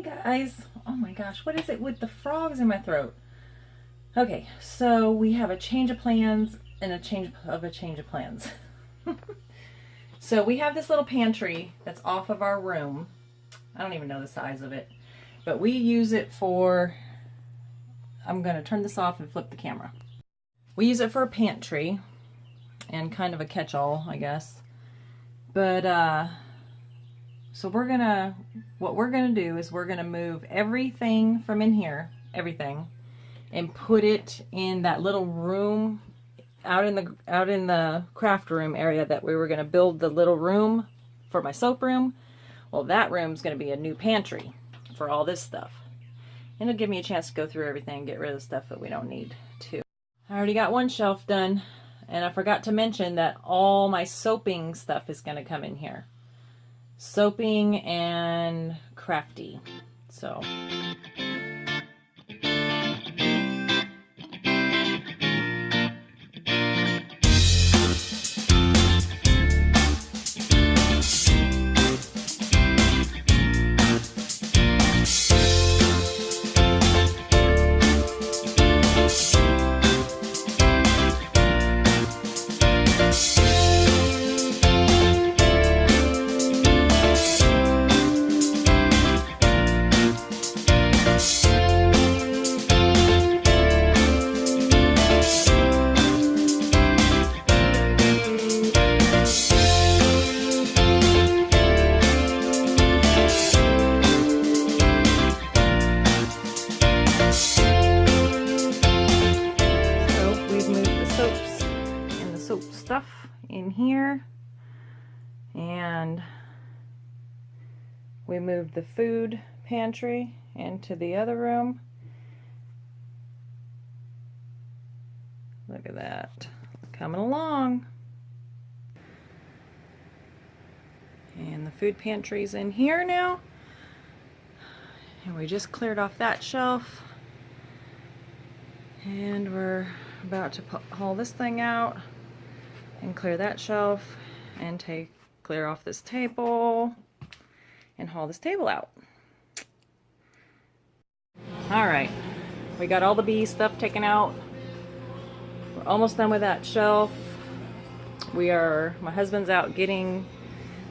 guys. Oh my gosh, what is it with the frogs in my throat? Okay, so we have a change of plans and a change of plans. So we have this little pantry that's off of our room. I don't even know the size of it, but we use it for, I'm going to turn this off and flip the camera. We use it for a pantry and kind of a catch-all, I guess. But so what we're gonna do is we're gonna move everything from in here, everything, and put it in that little room out in the craft room area that we were gonna build the little room for my soap room. Well, that room's gonna be a new pantry for all this stuff. And it'll give me a chance to go through everything and get rid of the stuff that we don't need too. I already got one shelf done, and I forgot to mention that all my soaping stuff is gonna come in here. Soaping and crafty. So stuff in here, and we moved the food pantry into the other room. Look at that, coming along. And the food pantry's in here now, and we just cleared off that shelf, and we're about to haul this thing out and clear that shelf and clear off this table and haul this table out. All right, we got all the bee stuff taken out. We're almost done with that shelf. My husband's out getting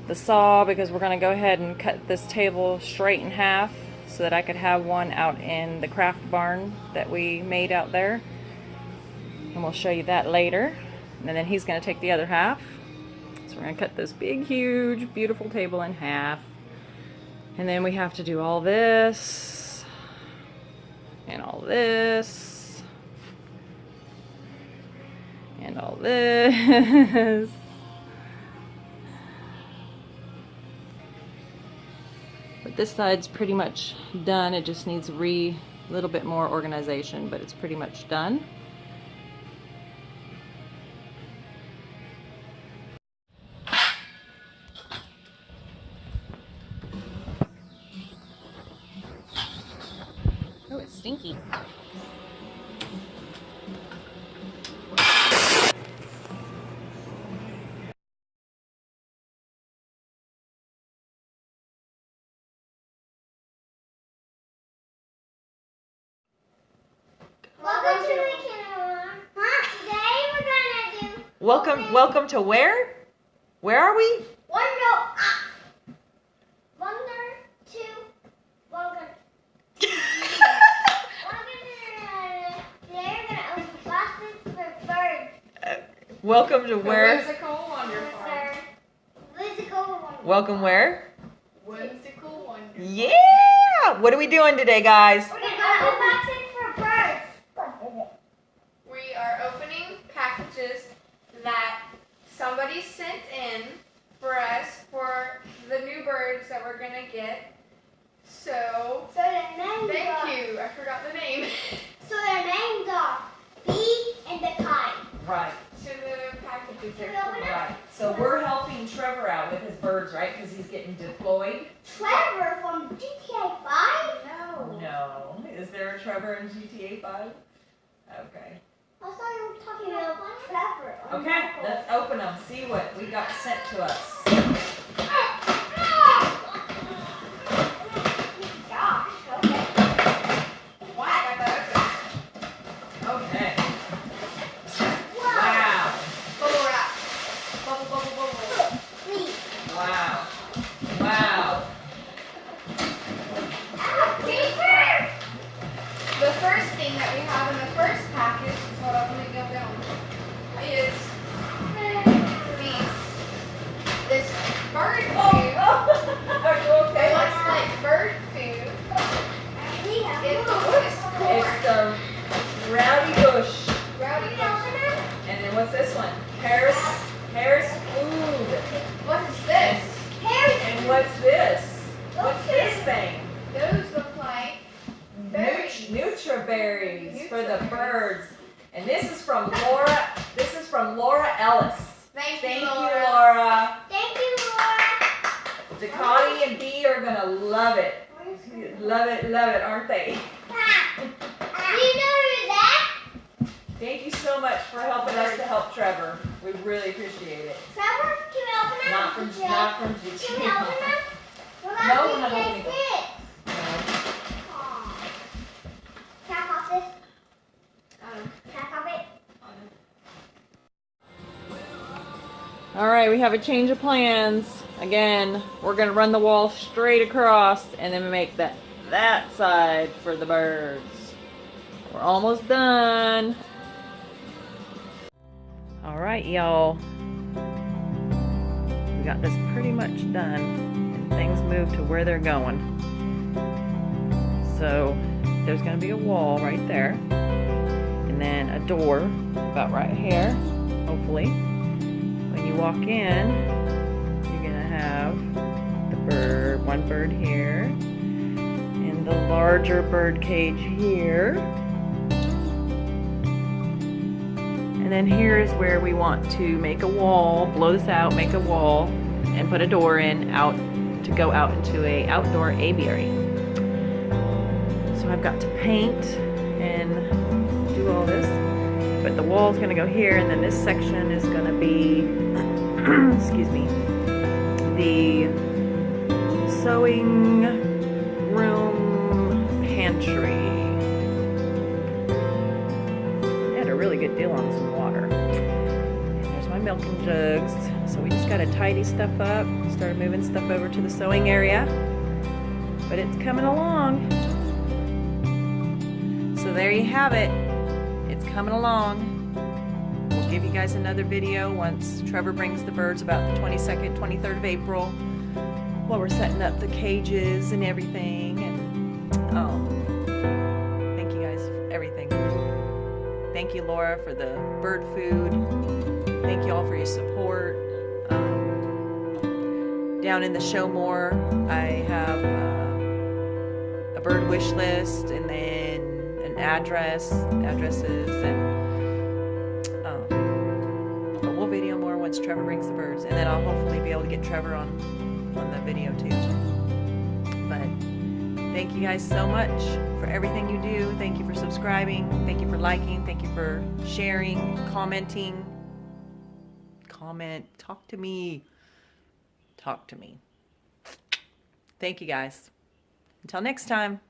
the saw because we're gonna go ahead and cut this table straight in half so that I could have one out in the craft barn that we made out there. And we'll show you that later. And then he's going to take the other half. So we're going to cut this big, huge, beautiful table in half. And then we have to do all this. And all this. And all this. But this side's pretty much done. It just needs a little bit more organization, but it's pretty much done. Oh, it's stinky. Welcome to the channel. Today we're gonna do. Welcome to where? Where are we? Welcome to where? Whimsical Wonder Farm. Welcome where? Whimsical Wonder Farm. Yeah! What are we doing today, guys? We're gonna open boxes for birds. We are opening packages that somebody sent in for us for the new birds that we're gonna get. So their names thank you. I forgot the name. So their names are Bee and the Kite. Right. To the packages there. Right. So we're helping Trevor out with his birds, right? Because he's getting deployed. Trevor from GTA 5? No. No. Is there a Trevor in GTA 5? Okay. I thought you were talking about Trevor. Okay, let's open them. See what we got sent to us. Gosh. thing? Those look like berries. Nutriberries for the Nutriberries. birds. And this is from Laura. This is from Laura Ellis. Thank Thank you, you, Laura. Laura. Thank you, Laura. Dakani and Bee are gonna love it. Love it, aren't they? Do you know who's that? Thank you so much for helping us to help Trevor. We really appreciate it. Trevor, can you open them? Not from Can Gigi. we open them? No, we're not opening them. Can I pop this? Um, Can I pop it? All right, we have a change of plans. Again, we're gonna run the wall straight across and then make that side for the birds. We're almost done. All right, y'all. We got this pretty much done and things moved to where they're going. So there's gonna be a wall right there and then a door about right here, hopefully. When you walk in, you're gonna have the bird, one bird here, and the larger bird cage here. And then here is where we want to make a wall, blow this out, make a wall, and put a door in out to go out into a outdoor aviary. So I've got to paint and do all this. But the wall's gonna go here, and then this section is gonna be, excuse me, the sewing room pantry. I had a really good deal on some water. And there's my milking jugs. So we just gotta tidy stuff up, start moving stuff over to the sewing area. But it's coming along. So there you have it. It's coming along. We'll give you guys another video once Trevor brings the birds about the 22nd, 23rd of April while we're setting up the cages and everything. And thank you guys for everything. Thank you, Laura, for the bird food. Thank you all for your support. Down in the show more, I have a bird wish list and then an addresses, and but we'll video more once Trevor brings the birds, and then I'll hopefully be able to get Trevor on the video too. But thank you guys so much for everything you do. Thank you for subscribing. Thank you for liking. Thank you for sharing, commenting. Comment. Talk to me. Talk to me. Thank you guys. Until next time.